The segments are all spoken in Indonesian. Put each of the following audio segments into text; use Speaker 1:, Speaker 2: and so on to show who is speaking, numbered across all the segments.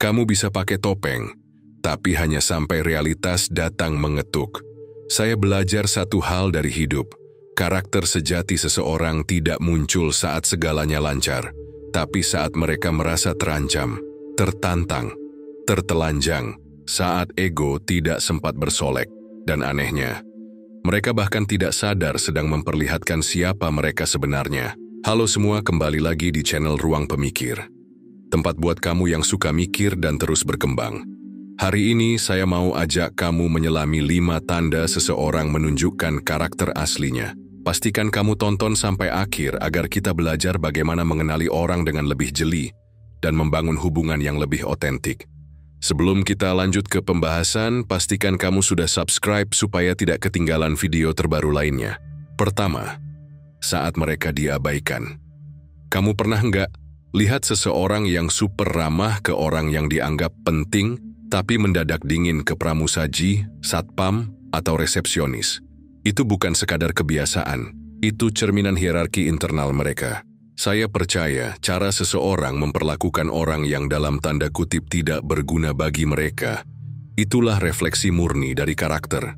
Speaker 1: Kamu bisa pakai topeng, tapi hanya sampai realitas datang mengetuk. Saya belajar satu hal dari hidup. Karakter sejati seseorang tidak muncul saat segalanya lancar, tapi saat mereka merasa terancam, tertantang, tertelanjang, saat ego tidak sempat bersolek. Dan anehnya, mereka bahkan tidak sadar sedang memperlihatkan siapa mereka sebenarnya. Halo semua, kembali lagi di channel Ruang Pemikir. Tempat buat kamu yang suka mikir dan terus berkembang. Hari ini saya mau ajak kamu menyelami 5 tanda seseorang menunjukkan karakter aslinya. Pastikan kamu tonton sampai akhir agar kita belajar bagaimana mengenali orang dengan lebih jeli dan membangun hubungan yang lebih otentik. Sebelum kita lanjut ke pembahasan, pastikan kamu sudah subscribe supaya tidak ketinggalan video terbaru lainnya. Pertama, saat mereka diabaikan. Kamu pernah nggak lihat seseorang yang super ramah ke orang yang dianggap penting, tapi mendadak dingin ke pramusaji, satpam, atau resepsionis? Itu bukan sekadar kebiasaan, itu cerminan hierarki internal mereka. Saya percaya cara seseorang memperlakukan orang yang dalam tanda kutip tidak berguna bagi mereka, itulah refleksi murni dari karakter,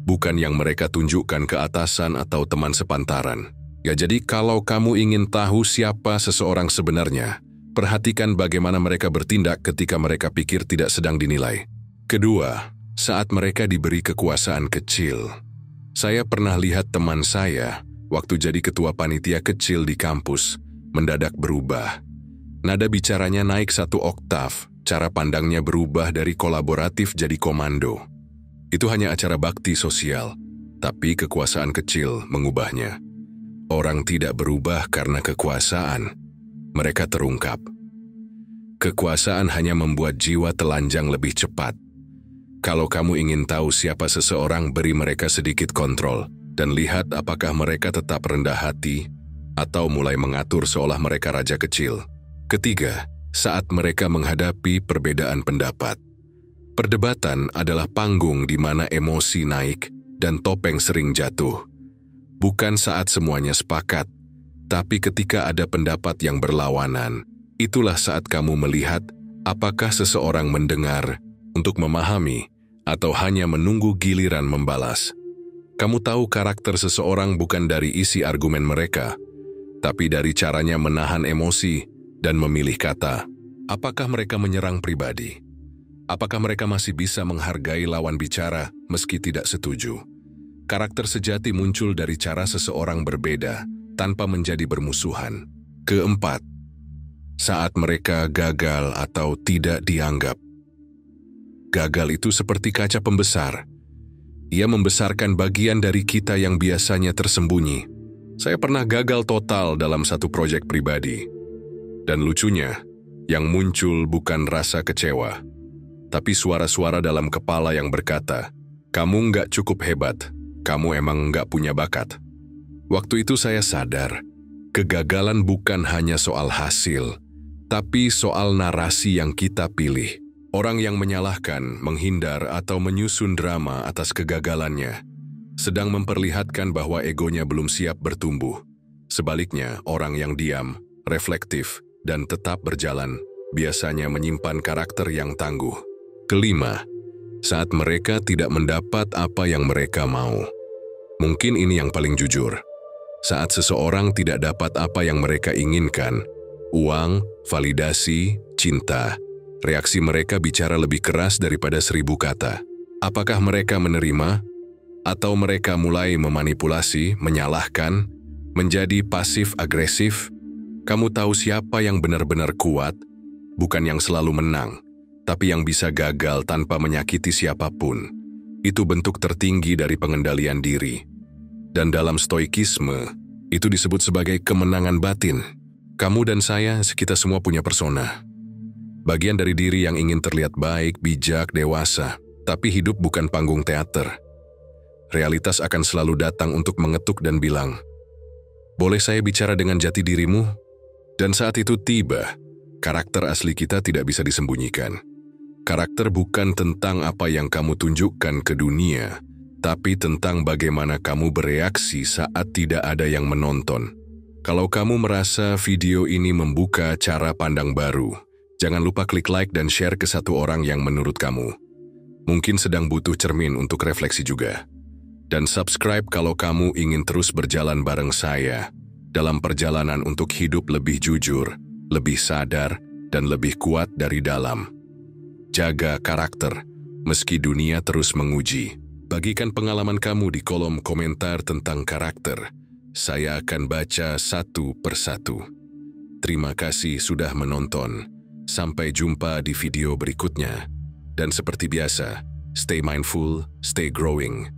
Speaker 1: bukan yang mereka tunjukkan ke atasan atau teman sepantaran. Ya, jadi kalau kamu ingin tahu siapa seseorang sebenarnya, perhatikan bagaimana mereka bertindak ketika mereka pikir tidak sedang dinilai. Kedua, saat mereka diberi kekuasaan kecil. Saya pernah lihat teman saya, waktu jadi ketua panitia kecil di kampus, mendadak berubah. Nada bicaranya naik 1 oktav, cara pandangnya berubah dari kolaboratif jadi komando. Itu hanya acara bakti sosial, tapi kekuasaan kecil mengubahnya. Orang tidak berubah karena kekuasaan, mereka terungkap. Kekuasaan hanya membuat jiwa telanjang lebih cepat. Kalau kamu ingin tahu siapa seseorang, beri mereka sedikit kontrol dan lihat apakah mereka tetap rendah hati atau mulai mengatur seolah mereka raja kecil. Ketiga, saat mereka menghadapi perbedaan pendapat. Perdebatan adalah panggung di mana emosi naik dan topeng sering jatuh. Bukan saat semuanya sepakat, tapi ketika ada pendapat yang berlawanan, itulah saat kamu melihat apakah seseorang mendengar untuk memahami atau hanya menunggu giliran membalas. Kamu tahu karakter seseorang bukan dari isi argumen mereka, tapi dari caranya menahan emosi dan memilih kata. Apakah mereka menyerang pribadi? Apakah mereka masih bisa menghargai lawan bicara meski tidak setuju? Karakter sejati muncul dari cara seseorang berbeda tanpa menjadi bermusuhan. Keempat, saat mereka gagal atau tidak dianggap. Gagal itu seperti kaca pembesar. Ia membesarkan bagian dari kita yang biasanya tersembunyi. Saya pernah gagal total dalam satu proyek pribadi. Dan lucunya, yang muncul bukan rasa kecewa, tapi suara-suara dalam kepala yang berkata, "Kamu nggak cukup hebat, kamu emang nggak punya bakat." Waktu itu saya sadar, kegagalan bukan hanya soal hasil, tapi soal narasi yang kita pilih. Orang yang menyalahkan, menghindar, atau menyusun drama atas kegagalannya sedang memperlihatkan bahwa egonya belum siap bertumbuh. Sebaliknya, orang yang diam, reflektif, dan tetap berjalan biasanya menyimpan karakter yang tangguh. Kelima, saat mereka tidak mendapat apa yang mereka mau. Mungkin ini yang paling jujur. Saat seseorang tidak dapat apa yang mereka inginkan, uang, validasi, cinta, reaksi mereka bicara lebih keras daripada 1000 kata. Apakah mereka menerima? Atau mereka mulai memanipulasi, menyalahkan, menjadi pasif-agresif? Kamu tahu siapa yang benar-benar kuat? Bukan yang selalu menang, tapi yang bisa gagal tanpa menyakiti siapapun. Itu bentuk tertinggi dari pengendalian diri. Dan dalam stoikisme, itu disebut sebagai kemenangan batin. Kamu dan saya, kita semua punya persona. Bagian dari diri yang ingin terlihat baik, bijak, dewasa. Tapi hidup bukan panggung teater. Realitas akan selalu datang untuk mengetuk dan bilang, "Boleh saya bicara dengan jati dirimu?" Dan saat itu tiba, karakter asli kita tidak bisa disembunyikan. Karakter bukan tentang apa yang kamu tunjukkan ke dunia, tapi tentang bagaimana kamu bereaksi saat tidak ada yang menonton. Kalau kamu merasa video ini membuka cara pandang baru, Jangan lupa klik like dan share ke satu orang yang menurut kamu mungkin sedang butuh cermin untuk refleksi juga. Dan subscribe kalau kamu ingin terus berjalan bareng saya dalam perjalanan untuk hidup lebih jujur, lebih sadar, dan lebih kuat dari dalam. Jaga karakter, meski dunia terus menguji. Bagikan pengalaman kamu di kolom komentar tentang karakter. Saya akan baca satu persatu. Terima kasih sudah menonton. Sampai jumpa di video berikutnya. Dan seperti biasa, stay mindful, stay growing.